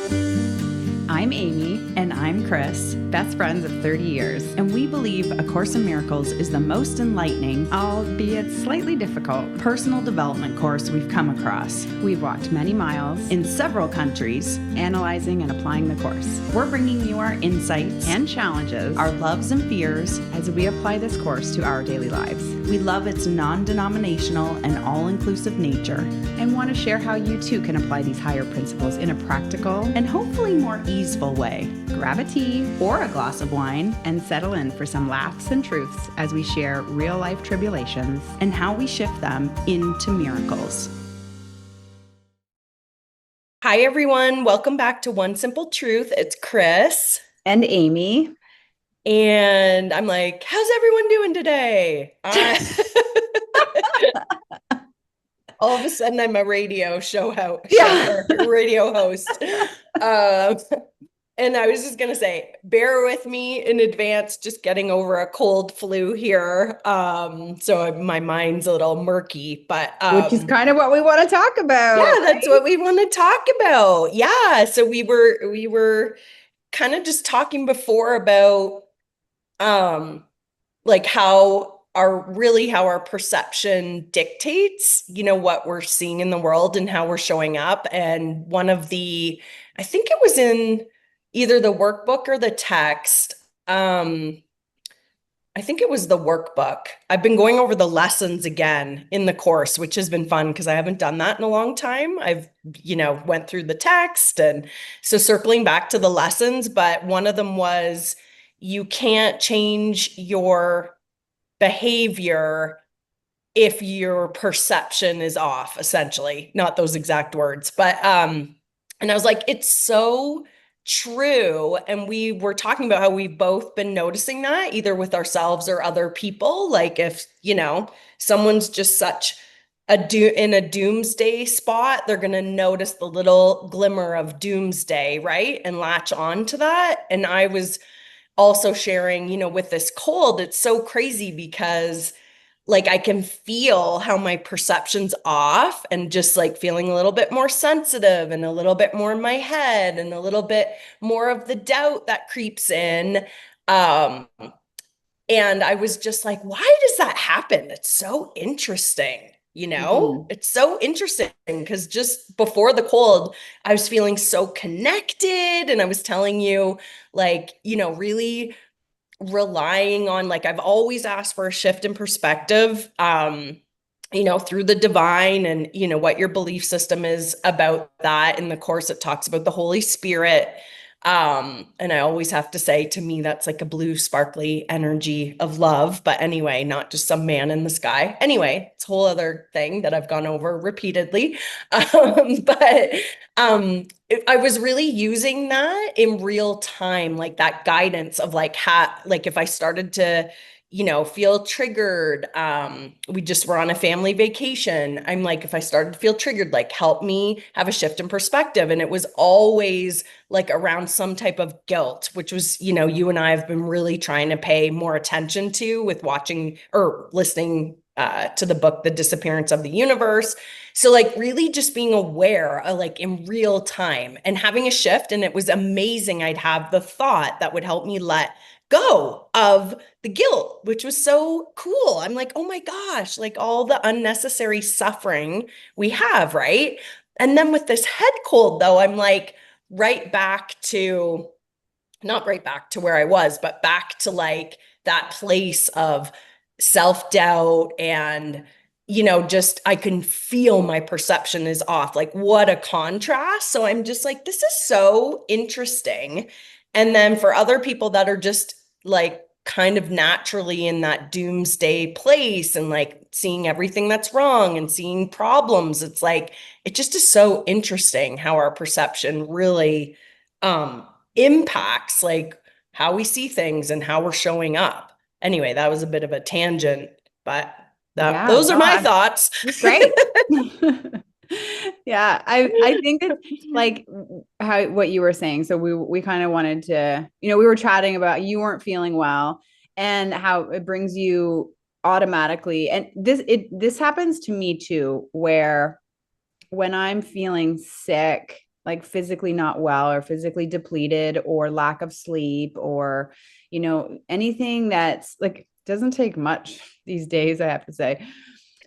I'm Amy. And I'm Chris, Best friends of 30 years. and we believe A Course in Miracles is the most enlightening, Albeit slightly difficult, personal development course we've come across. we've walked many miles In several countries, analyzing and applying the course we're bringing you our insights, and challenges our loves and fears. as we apply this course to our daily lives We love its non-denominational and all-inclusive nature, and want to share how you too can apply these higher principles in a practical and hopefully more easeful way. grab a tea Or a glass of wine, and settle in for some laughs and truths as we share real life tribulations. and how we shift them into miracles. Hi, everyone. Welcome back to One Simple Truth. It's Chris. And Amy. And I'm like, how's everyone doing today? All of a sudden, I'm a radio radio host. And I was just going to say, bear with me in advance, just getting over a cold flu here. So my mind's a little murky, but Which is kind of what we want to talk about. yeah, that's what we want to talk about. Yeah. So we were kind of just talking before about like how our perception dictates, what we're seeing in the world and how we're showing up. And I think it was in either the workbook or the text. I think it was the workbook. I've been going over the lessons again in the course, which has been fun because I haven't done that in a long time. I've, went through the text, and so circling back to the lessons, but one of them was you can't change your behavior if your perception is off, essentially. Not those exact words, but and I was like, it's so true. And we were talking about how we've both been noticing that either with ourselves or other people. Like if, someone's just such in a doomsday spot, they're going to notice the little glimmer of doomsday, right? And latch on to that. And I was also sharing, with this cold, it's so crazy because like I can feel how my perception's off, and just like feeling a little bit more sensitive and a little bit more in my head and a little bit more of the doubt that creeps in. Um, and I was just like, why does that happen? It's so interesting. Mhm. It's so interesting because just before the cold, I was feeling so connected, and I was telling you, like, really relying on, like, I've always asked for a shift in perspective, through the divine, and what your belief system is about that. In the course, it talks about the Holy Spirit. And I always have to say, to me, that's like a blue, sparkly energy of love. But anyway, not just some man in the sky. Anyway, it's a whole other thing that I've gone over repeatedly. But I was really using that in real time, like that guidance of like like if I started to, feel triggered. We just were on a family vacation. I'm like, if I started to feel triggered, like help me have a shift in perspective. And it was always like around some type of guilt, which was, you and I have been really trying to pay more attention to with watching or listening to the book, The Disappearance of the Universe. So like really just being aware, like in real time and having a shift. And it was amazing. I'd have the thought that would help me let go of the guilt, which was so cool. I'm like, oh my gosh, like all the unnecessary suffering we have, right? And then with this head cold, though, I'm like right back to, not right back to where I was, but back to like that place of self-doubt and, just I can feel my perception is off. Like what a contrast. So I'm just like, this is so interesting. And then for other people that are just like kind of naturally in that doomsday place and like seeing everything that's wrong and seeing problems, it's like it just is so interesting how our perception really impacts like how we see things and how we're showing up. Anyway, that was a bit of a tangent, but Yeah, those are my thoughts. great. Yeah, I think it's like what you were saying. So we kind of wanted to, we were chatting about you weren't feeling well and how it brings you automatically. And this happens to me too, where when I'm feeling sick, like physically not well or physically depleted or lack of sleep or, anything that's like doesn't take much these days, I have to say.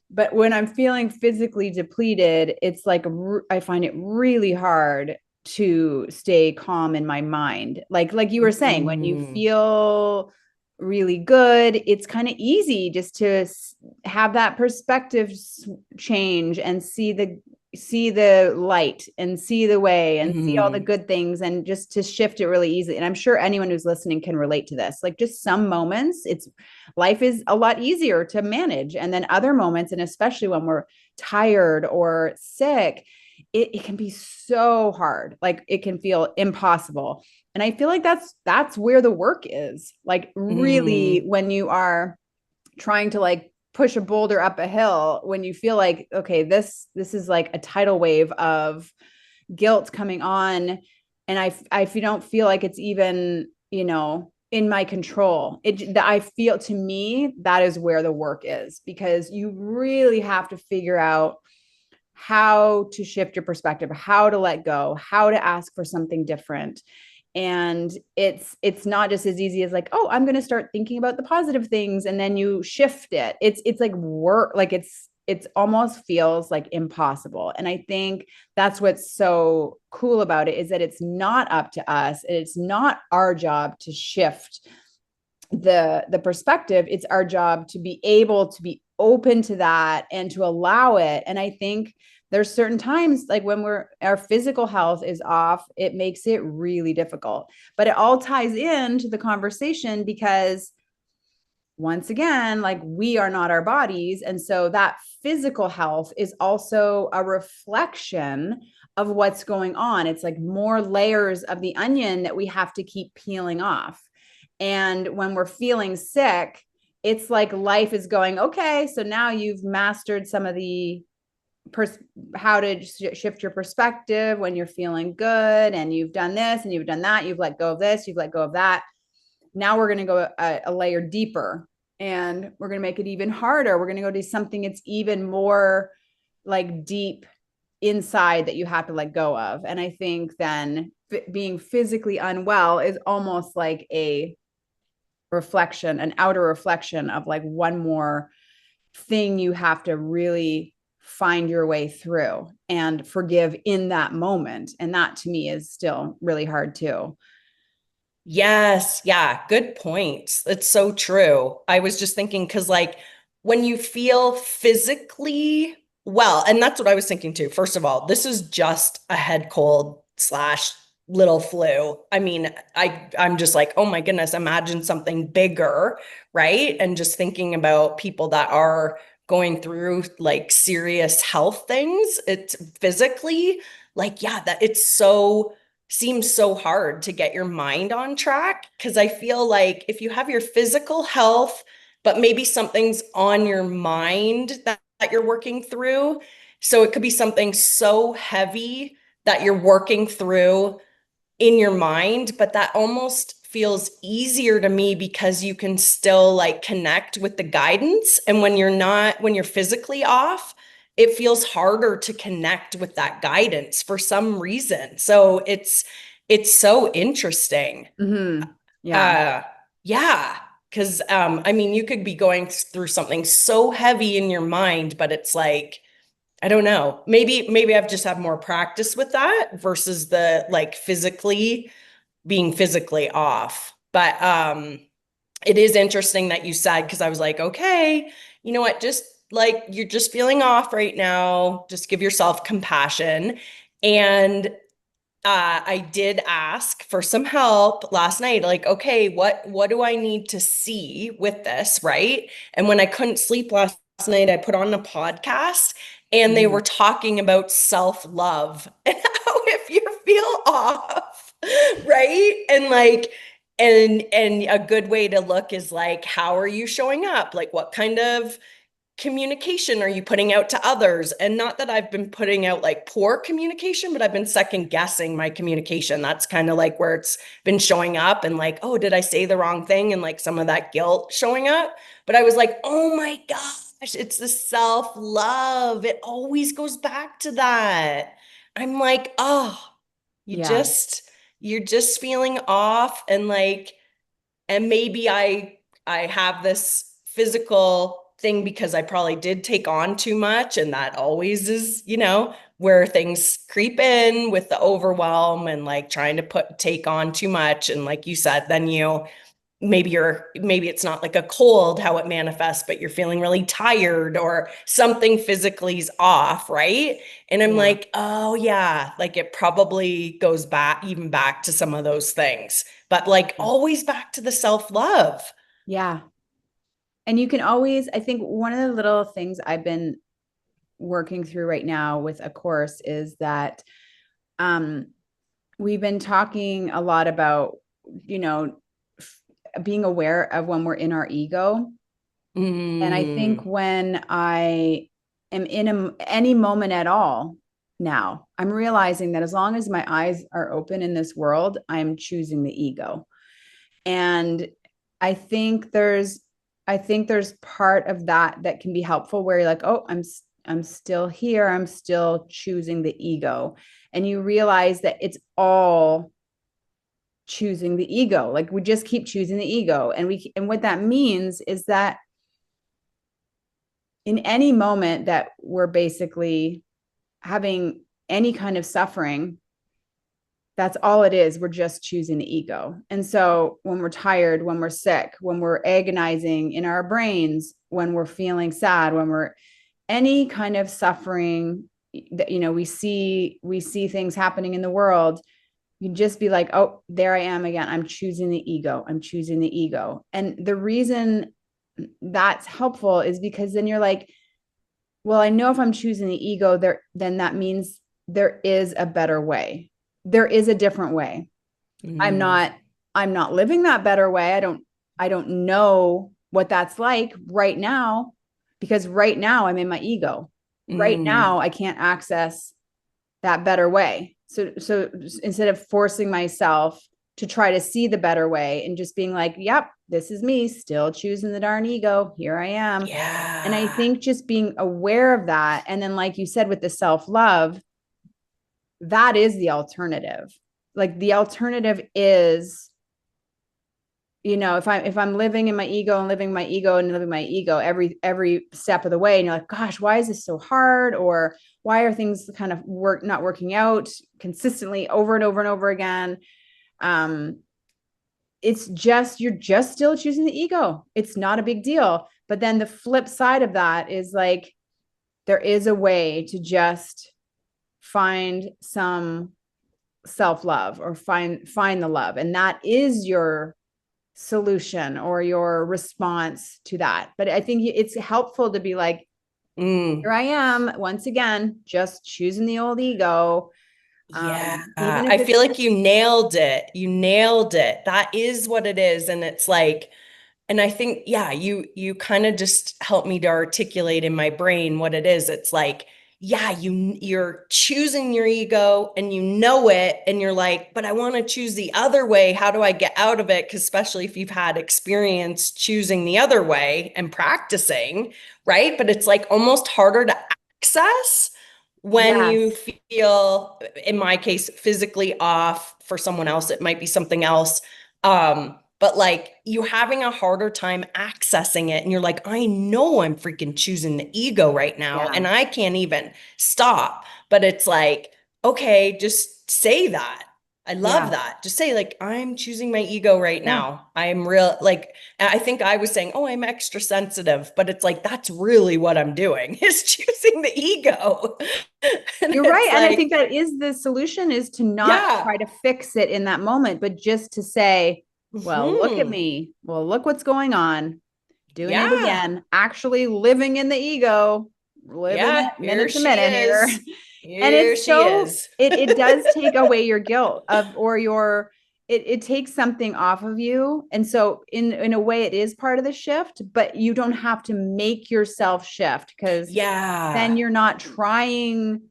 But when I'm feeling physically depleted, it's like I find it really hard to stay calm in my mind. Like you were saying, when you Mm, feel really good, it's kind of easy just to have that perspective change and see the light and see the way and see all the mm, good things and just to shift it really easily. And I'm sure anyone who's listening can relate to this. Like just some moments, it's life is a lot easier to manage. And then other moments, and especially when we're tired or sick, it can be so hard. Like it can feel impossible. And I feel like that's where the work is. Like really mm, when you are trying to like push a boulder up a hill, when you feel like, okay, this is like a tidal wave of guilt coming on, and I don't feel like it's even, in my control. I feel, to me, that is where the work is, because you really have to figure out how to shift your perspective, how to let go, how to ask for something different. And it's not just as easy as like, oh, I'm going to start thinking about the positive things and then you shift it. It's like work, like it's almost feels like impossible. And I think that's what's so cool about it, is that it's not up to us. It's not our job to shift the perspective. It's our job to be able to be open to that and to allow it. And I think there's certain times, like when our physical health is off, it makes it really difficult. But it all ties into the conversation, because once again, like we are not our bodies. And so that physical health is also a reflection of what's going on. It's like more layers of the onion that we have to keep peeling off. And when we're feeling sick, it's like life is going, okay, so now you've mastered some of the how to shift your perspective when you're feeling good, and you've done this and you've done that, you've let go of this, you've let go of that. Now we're going to go a layer deeper, and we're going to make it even harder. We're going to go to something that's even more like deep inside that you have to let go of. And I think then being physically unwell is almost like a reflection, an outer reflection of like one more thing you have to really find your way through and forgive in that moment. And that to me is still really hard too. yes, yeah, good points. It's so true. I was just thinking because, like, when you feel physically well, and that's what I was thinking too. First of all, this is just a head cold slash little flu. I mean, I'm just like, oh my goodness, imagine something bigger, right? And just thinking about people that are going through like serious health things, it's physically like, yeah, that it's so seems so hard to get your mind on track because I feel like if you have your physical health, but maybe something's on your mind that you're working through. So it could be something so heavy that you're working through in your mind, but that almost feels easier to me because you can still like connect with the guidance. And when you're physically off, it feels harder to connect with that guidance for some reason. So it's so interesting. Mm-hmm. Yeah. Uh yeah, because I mean you could be going through something so heavy in your mind, but it's like I don't know. Maybe I've just had more practice with that versus the like physically being physically off. But it is interesting that you said because I was like, okay, you know what? Just like you're just feeling off right now. Just give yourself compassion. And I did ask for some help last night. Like, okay, what do I need to see with this, right? And when I couldn't sleep last night, I put on a podcast, and they Mm-hmm. were talking about self-love and how if you feel off, right? And like, and a good way to look is like, how are you showing up? Like, what kind of communication are you putting out to others? And not that I've been putting out like poor communication, but I've been second guessing my communication. That's kind of like where it's been showing up and like, oh, did I say the wrong thing? And like some of that guilt showing up. But I was like, oh my gosh, it's the self love. It always goes back to that. I'm like, oh. You Yeah. just you're just feeling off, and like, and maybe I have this physical thing because I probably did take on too much, and that always is, where things creep in with the overwhelm and like trying to take on too much. And like you said, then maybe it's not like a cold how it manifests, but you're feeling really tired or something physically is off, right? And I'm Yeah. like, oh yeah, like it probably goes back, even back to some of those things, but like Yeah. always back to the self-love. Yeah. And you can always, I think one of the little things I've been working through right now with a course is that um, we've been talking a lot about, you know, being aware of when we're in our ego. And I think Mm, when I am in any moment at all now, I'm realizing that as long as my eyes are open in this world, I'm choosing the ego. And I think there's I think there's part of that that can be helpful where you're like, "Oh, I'm still here. I'm still choosing the ego." And you realize that it's all choosing the ego. Like we just keep choosing the ego. And what that means is that in any moment that we're basically having any kind of suffering, that's all it is. We're just choosing the ego. And so when we're tired, when we're sick, when we're agonizing in our brains, when we're feeling sad, when we're any kind of suffering that we see things happening in the world, you just be like, oh, there I am again. I'm choosing the ego. I'm choosing the ego. And the reason that's helpful is because then you're like, well, I know if I'm choosing the ego there, then that means there is a better way. There is a different way. I'm mm, not I'm not living that better way. I don't know what that's like right now because right now I'm in my ego. Right mm. now I can't access that better way. So instead of forcing myself to try to see the better way and just being like, yep, this is me still choosing the darn ego. Here I am. And I Yeah. think just being aware of that and then like you said with the self-love, that is the alternative. Like the alternative is if I'm living in my ego and living my ego and living my ego every step of the way and you're like gosh why is this so hard or why are things kind of not working out consistently over and over and over again um it's just you're just still choosing the ego. It's not a big deal, but then the flip side of that is like there is a way to just find some self-love or find the love and that is your solution or your response to that. But I think it's helpful to be like, Mm. here I am once again, just choosing the old ego. Yeah, Even if I it's feel like you nailed it. You nailed it. That is what it is. And it's like, and I think, yeah, you kind of just helped me to articulate in my brain what it is. It's like, yeah, you're choosing your ego and you know it, and you're like, but I want to choose the other way. How do I get out of it? Because especially if you've had experience choosing the other way and practicing, right? But it's like almost harder to access when you yes, feel, in my case, physically off. For someone else, it might be something else. But like you having a harder time accessing it, and you're like, I know I'm freaking choosing the ego right now, yeah, and I can't even stop. But it's like, okay, just say that. I love yeah, that. Just say, like, I'm choosing my ego right yeah. now. I'm real, like, I think I was saying, oh, I'm extra sensitive, but it's like, that's really what I'm doing is choosing the ego. And You're right. it's And I like, think that is the solution is to not yeah, try to fix it in that moment, but just to say, well, look at hmm, me. Well, look what's going on. Doing it yeah, again, actually living in the ego, living yeah, it here minute to she minute here. is. And Here it's she so is. it does take away your guilt of or your it takes something off of you. And so in a way it is part of the shift, but you don't have to make yourself shift because then Yeah. you're not trying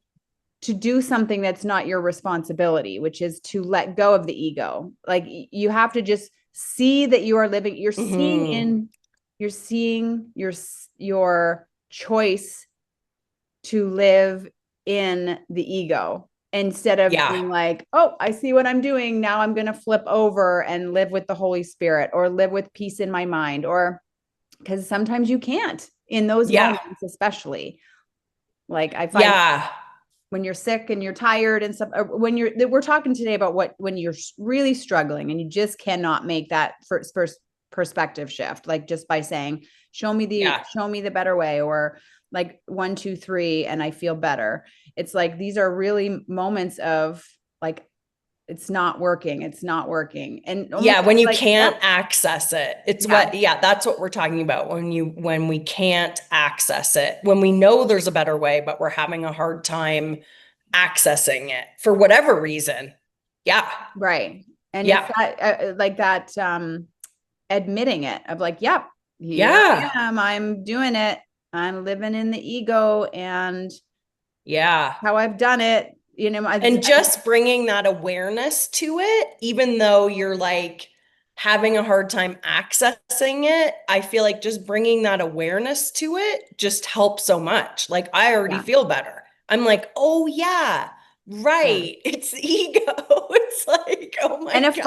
to do something that's not your responsibility, which is to let go of the ego. Like you have to just see that you are living, Hmm. you're seeing your choice to live in the ego. instead of Yeah. being like, oh, I see what I'm doing. Now I'm going to flip over and live with the Holy Spirit or live with peace in my mind. Or because sometimes you can't in those Yeah. moments, especially. Like I find Yeah. when you're sick and you're tired and stuff, when we're talking today about when you're really struggling and you just cannot make that first perspective shift, like just by saying, Yeah. show me the better way, or like 1, 2, 3, and I feel better. It's like, these are really moments of like, it's not working. It's not working. And almost Yeah, when you like, yep, can't access it. It's yeah, what, yeah, that's what we're talking about when we can't access it. When we know there's a better way, but we're having a hard time accessing it for whatever reason. Yeah. right. And it's Yeah. that like that admitting it of like, yep, here Yeah. I am. I'm doing it. I'm living in the ego and Yeah. how I've done it. And just bringing that awareness to it, even though you're like having a hard time accessing it, I feel like just bringing that awareness to it just helps so much. Like I already yeah, feel better. I'm like, oh yeah, yeah. right. It's the ego. It's like, oh And my gosh. a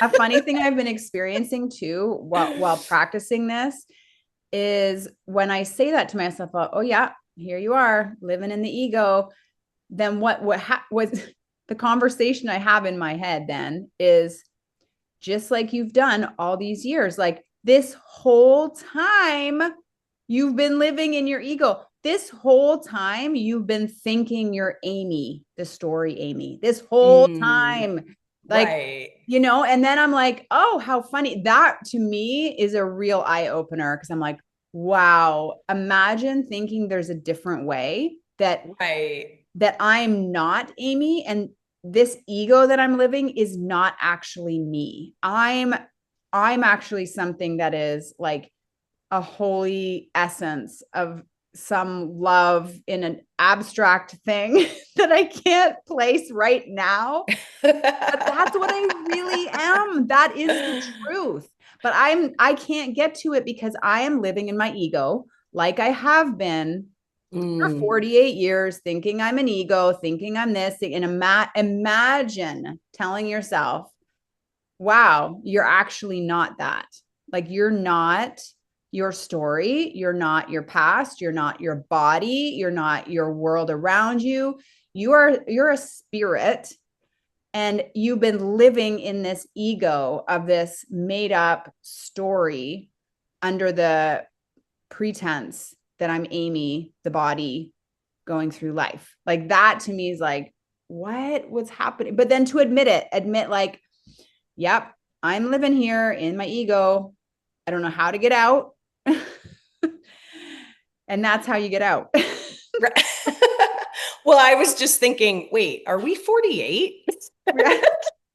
funny thing I've been experiencing too while practicing this is when I say that to myself, oh yeah, here you are living in the ego. Then was the conversation I have in my head then is, just like you've done all these years. Like this whole time, you've been living in your ego. This whole time, you've been thinking you're Amy, the story Amy, this whole Mm, time. Like, right. and then I'm like, oh, how funny. That to me is a real eye opener because I'm like, wow, imagine thinking there's a different way Right. that I'm not Amy, and this ego that I'm living is not actually me. I'm actually something that is like a holy essence of some love in an abstract thing that I can't place right now. But that's what I really am. That is the truth. But I can't get to it because I am living in my ego like I have been for Mm, 48 years, thinking I'm an ego, thinking I'm this, and imagine telling yourself, wow, you're actually not that. Like, you're not your story, you're not your past, you're not your body, you're not your world around you. You're a spirit, and you've been living in this ego of this made up story under the pretense that I'm Amy, the body, going through life. Like that to me is like, what's happening? But then to admit like, yep, I'm living here in my ego. I don't know how to get out. And that's how you get out. right. Well, I was just thinking, wait, are we 48?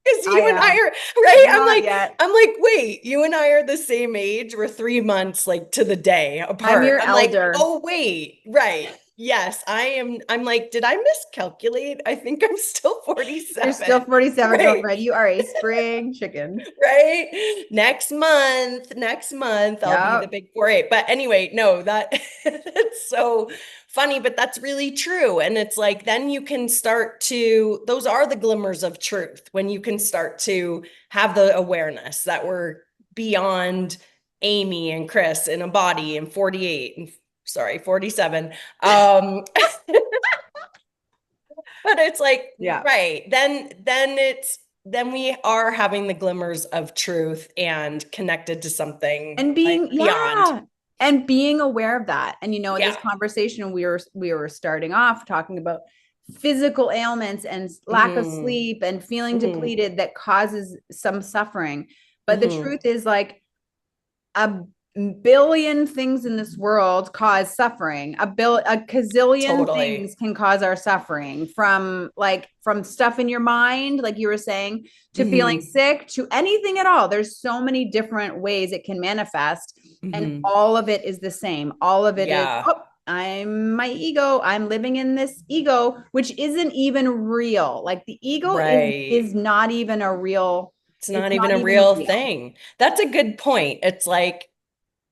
Because I you and I am are right. not yet. I'm like, wait, you and I are the same age. We're 3 months like to the day I'm apart. your I'm like, elder. oh, wait, right. Yes, I am. I'm like, did I miscalculate? I think I'm still You're still 47. 47, Right. girlfriend. You are a spring chicken. Right. Next month, I'll be the Yep. big 4-8. But anyway, no, that's so funny, but that's really true. And it's like, then you can start to, those are the glimmers of truth when you can start to have the awareness that we're beyond Amy and Chris in a body and 48 and sorry, 47. But it's like, Yeah. right, then we are having the glimmers of truth and connected to something And like being, beyond. yeah, and being aware of that. And in Yeah. this conversation, we were starting off talking about physical ailments and lack of Hmm. sleep and feeling Hmm. depleted that causes some suffering. But the Hmm. truth is, like, a billion things in this world cause suffering. A gazillion Totally. things can cause our suffering, from stuff in your mind, like you were saying, to feeling Hmm. sick, to anything at all. There's so many different ways it can manifest, and Hmm. all of it is the same. All of it is, Yeah. oh, I'm my ego. I'm living in this ego, which isn't even real. Like the ego is Right. not even a real. It's It's not even not a even real real. thing. That's a good point. It's like,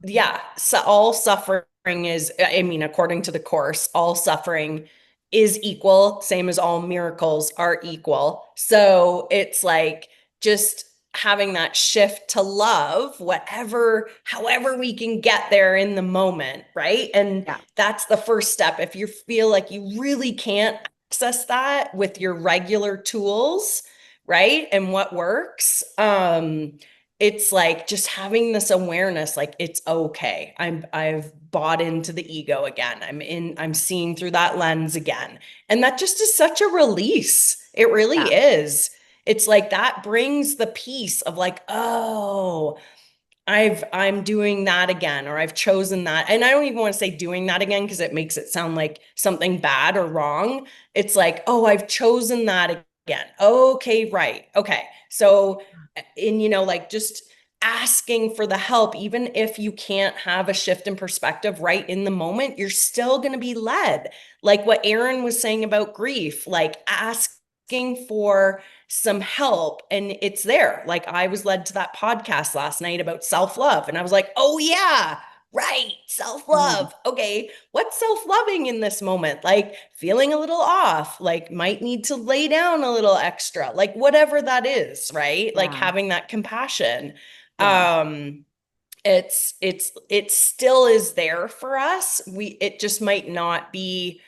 yeah, so all suffering is, I mean, according to the course, all suffering is equal, same as all miracles are equal. So it's like just having that shift to love, whatever, however we can get there in the moment, right? And Yeah. that's the first step. If you feel like you really can't access that with your regular tools, right? And what works, it's like just having this awareness, like it's okay. I've bought into the ego again. I'm seeing through that lens again. And that just is such a release. It really Yeah. is. It's like that brings the peace of like, oh, I'm doing that again, or I've chosen that. And I don't even want to say doing that again because it makes it sound like something bad or wrong. It's like, oh, I've chosen that again. Okay, right. Okay. So, and like just asking for the help, even if you can't have a shift in perspective right in the moment, you're still going to be led. Like what Aaron was saying about grief, like asking for some help and it's there. Like I was led to that podcast last night about self-love and I was like, "Oh yeah, right, Mhm. self-love. Okay, what's self-loving in this moment? Like feeling a little off, like might need to lay down a little extra, like whatever that is, right? Like Yeah. having that compassion. Yeah. Um it still is there for us. It just might not be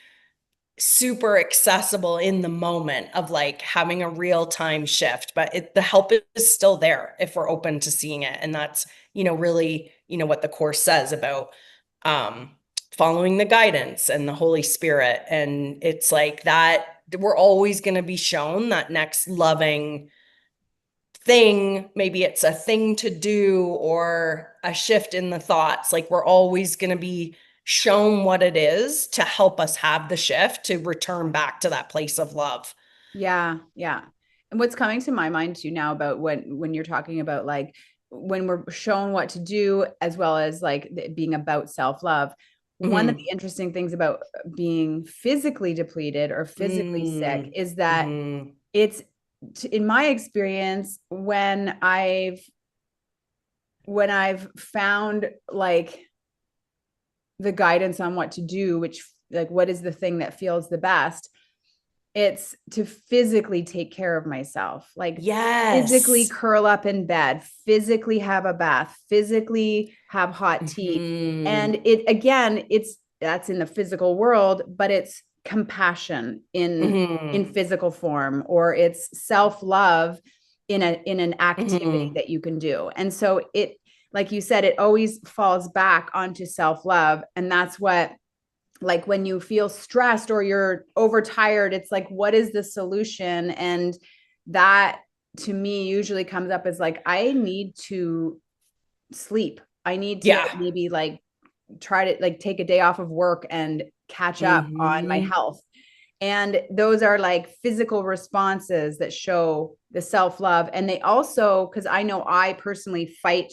super accessible in the moment of like having a real time shift, but the help is still there if we're open to seeing it. And that's, really, what the course says about um, following the guidance and the Holy Spirit. And it's like that we're always going to be shown that next loving thing. Maybe it's a thing to do or a shift in the thoughts. Like we're always going to be shown what it is to help us have the shift to return back to that place of love. Yeah, yeah. And what's coming to my mind too now about when you're talking about like when we're shown what to do as well as like being about self-love, one of Mm-hmm. the interesting things about being physically depleted or physically sick is that Mm-hmm. it's in my experience when I've found like the guidance on what to do, which like what is the thing that feels the best, it's to physically take care of myself, like physically Yes. curl up in bed, physically have a bath, physically have hot tea. Mm-hmm. And it again, it's that's in the physical world, but it's compassion in Mm-hmm. physical form, or it's self-love in an activity Mm-hmm. that you can do. And so it, like you said, it always falls back onto self-love. And that's what, like when you feel stressed or you're overtired, it's like, what is the solution? And that to me usually comes up as like, I need to sleep. I need to Yeah. maybe like try to like take a day off of work and catch up on my Mm-hmm. health. And those are like physical responses that show the self love. And they also, because I know I personally fight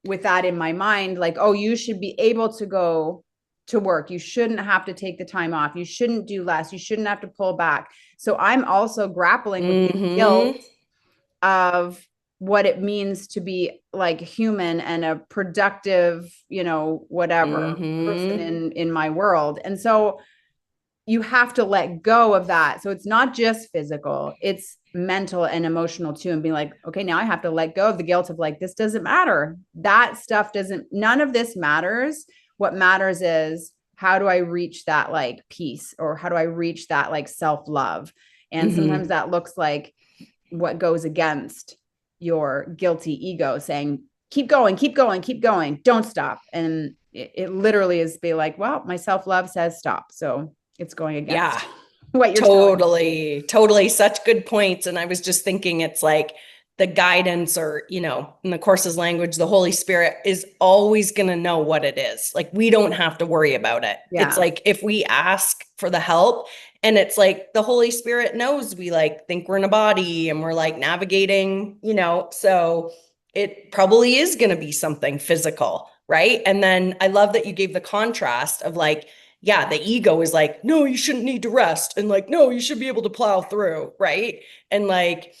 with that in my mind, like, oh, you should be able to go to work. You shouldn't have to take the time off. You shouldn't do less. You shouldn't have to pull back. So I'm also grappling with the guilt Mm-hmm. of what it means to be like human and a productive, whatever person Mm-hmm. in my world. And so you have to let go of that. So it's not just physical, it's mental and emotional too. And being like, okay, now I have to let go of the guilt of like, this doesn't matter. That stuff doesn't, none of this matters. What matters is how do I reach that like peace, or how do I reach that like self love? And sometimes Mm-hmm. that looks like what goes against your guilty ego saying, keep going, keep going, keep going, don't stop. And it literally is be like, well, my self love says stop. So it's going Yeah. against what you're telling me. Totally, totally. Such good points. And I was just thinking it's like the guidance, or, in the course's language, the Holy Spirit is always going to know what it is. Like we don't have to worry about it. It's Yeah. like if we ask for the help, and it's like the Holy Spirit knows we like think we're in a body and we're like navigating, so it probably is going to be something physical, right? And then I love that you gave the contrast of like, yeah, the ego is like, no, you shouldn't need to rest. And like, no, you should be able to plow through. Right. And like,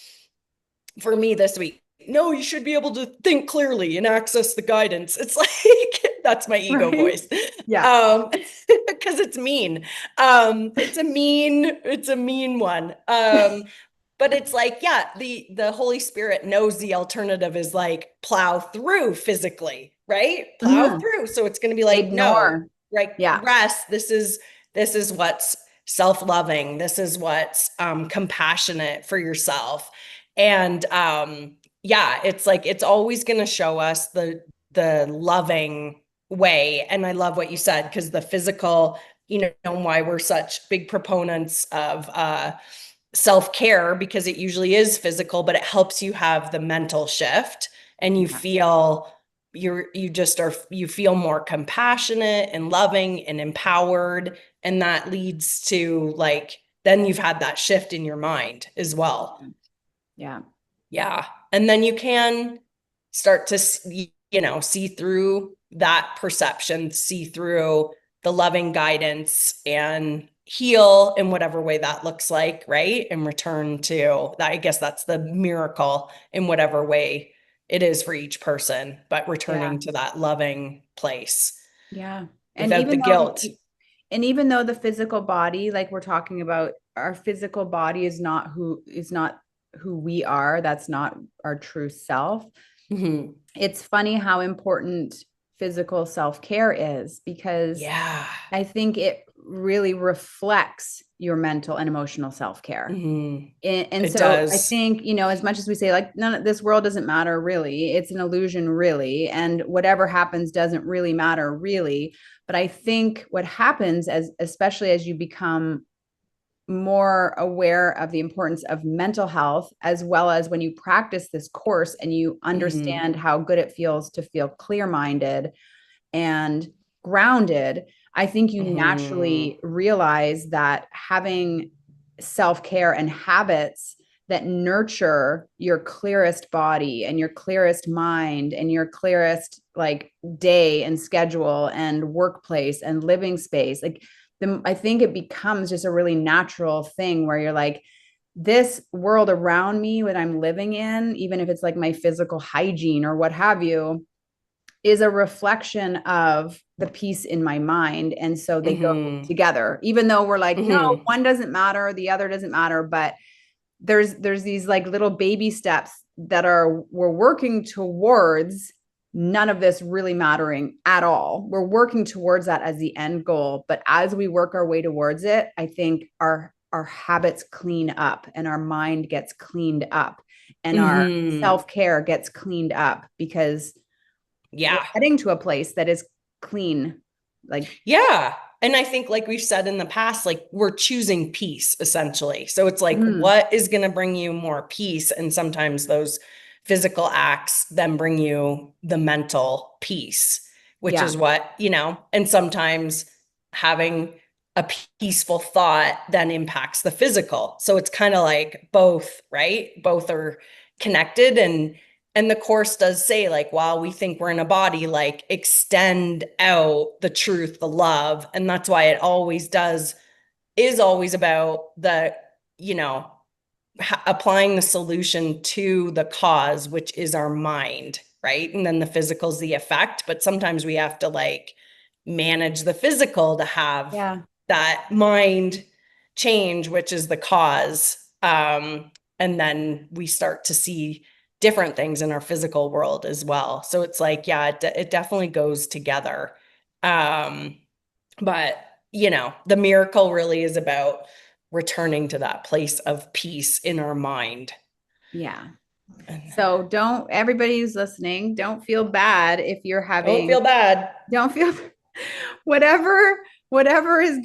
for me this week, no, you should be able to think clearly and access the guidance. It's like, that's my ego Right. voice. Yeah. Because it's mean. It's a mean one. But it's like, yeah, the Holy Spirit knows the alternative is like plow through physically, right? Plow Mhm. through. So it's going to be like, no, Ignore. right, Yeah. rest. This is what's self-loving. This is what's compassionate for yourself. And yeah, it's like it's always going to show us the loving way. And I love what you said, because the physical, why we're such big proponents of self-care, because it usually is physical, but it helps you have the mental shift, and you Yeah. feel you feel more compassionate and loving and empowered, and that leads to like then you've had that shift in your mind as well. Yeah. Yeah. And then you can start to see through that perception, see through the loving guidance, and heal in whatever way that looks like, right? And return to that. I guess that's the miracle in whatever way it is for each person, but Yeah. returning to that loving place Yeah. And without the even though guilt. the physical body, like we're talking about, our physical body is not who we are. That's not our true self. Mhm. It's funny how important physical self-care is, because Yeah. I think it really reflects your mental and emotional self-care. Mhm. And It so I does. think, as much as we say like none of this world doesn't matter really, it's an illusion really, and whatever happens doesn't really matter really. But I think what happens, especially as you become more aware of the importance of mental health, as well as when you practice this course and you Mhm. understand how good it feels to feel clear-minded and grounded, I think you Mhm. naturally realize that having self care and habits that nurture your clearest body and your clearest mind and your clearest like day and schedule and workplace and living space, like I think it becomes just a really natural thing where you're like, this world around me that I'm living in, even if it's like my physical hygiene or what have you, is a reflection of the peace in my mind. And so they go Mhm. together, even though we're like, no, Mhm. one doesn't matter, the other doesn't matter. But there's these like little baby steps that are we're working towards none of this really mattering at all. We're working towards that as the end goal. But as we work our way towards it, I think our habits clean up and our mind gets cleaned up and our Mhm. self-care gets cleaned up, because we're Yeah. heading to a place that is clean. Like, Yeah. And I think, like we've said in the past, like we're choosing peace essentially. So it's like, mm, what is going to bring you more peace? And sometimes those physical acts then bring you the mental peace, which yeah, is and sometimes having a peaceful thought then impacts the physical. So it's kind of like both, right? Both are connected. And the course does say, like, while we think we're in a body, like extend out the truth, the love. And that's why it is always about you know, applying the solution to the cause, which is our mind, right? And then the physical is the effect. But sometimes we have to like manage the physical to have yeah, that mind change, which is the cause. And then we start to see different things in our physical world as well. So it's like, yeah, it definitely goes together. Um, but, the miracle really is about returning to that place of peace in our mind. yeah. And So don't, everybody who's listening, don't feel bad if you're don't having, feel bad. don't feel whatever whatever is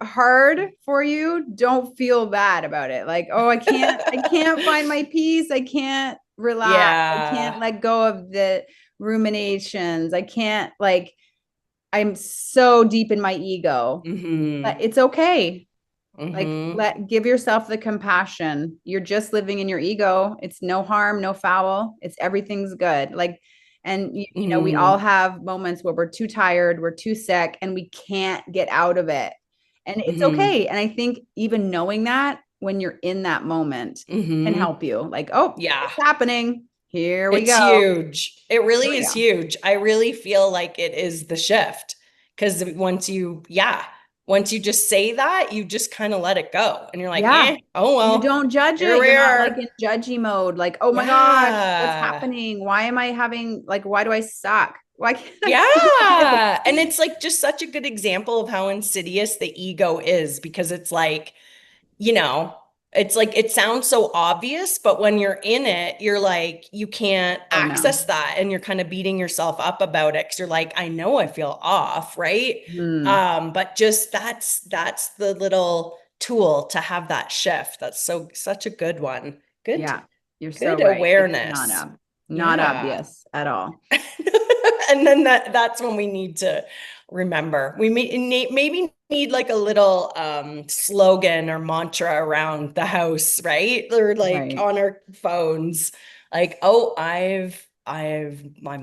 hard for you, don't feel bad about it. Like, oh, I can't find my peace, I can't relax, I Yeah. can't let go of the ruminations, I can't, like, I'm so deep in my ego. But Hmm. it's okay. Like, Hmm. give yourself the compassion. You're just living in your ego. It's no harm, no foul. It's everything's good. Like, and we all Hmm. have moments where we're too tired, we're too sick, and we can't get out of it. And it's Hmm. okay. And I think even knowing that when you're in that moment can Mhm. help you. Like, oh, Yeah. it's happening. Here we It's go. huge. It really Oh, is yeah. huge. I really feel like it is the shift. Because once you just say that, you just kind of let it go. And you're like, Yeah. oh You well, don't judge here it. we You're not like are. in judgy mode. Like, oh my gosh, what's Yeah. happening? Why am I having, like, why do I suck? Why can't I do Yeah. this? And it's like just such a good example of how insidious the ego is because it's like, you know, it's like it sounds so obvious, but when you're in it, you're like, you can't Oh no. access that and you're kind of beating yourself up about it because you're like, I know I feel off, right? Hmm. But just that's the little tool to have that shift. That's such a good one. Good, Yeah, you're so good right. It's not awareness. not Yeah. obvious at all. And then that's when we need to remember. We maybe need like a little slogan or mantra around the house, right? Or like Right. on our phones. Like, oh, I'm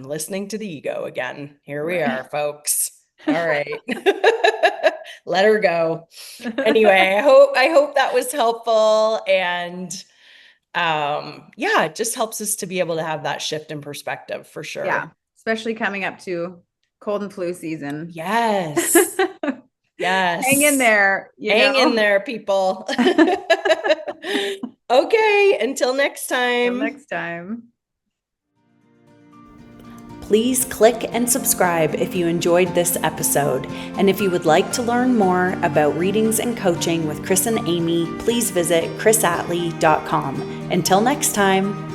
listening to the ego again. Here we Right. are, folks. All right. Let her go. Anyway, I hope that was helpful. And yeah, it just helps us to be able to have that shift in perspective for Yeah, sure. especially coming up to cold and flu season. Yes. Hang in Yes. there, Hang in there, people. Okay, until next Till time. next time. Please click and subscribe if you enjoyed this episode. And if you would like to learn more about readings and coaching with Chris and Amy, please visit chrisatley.com. Until next time.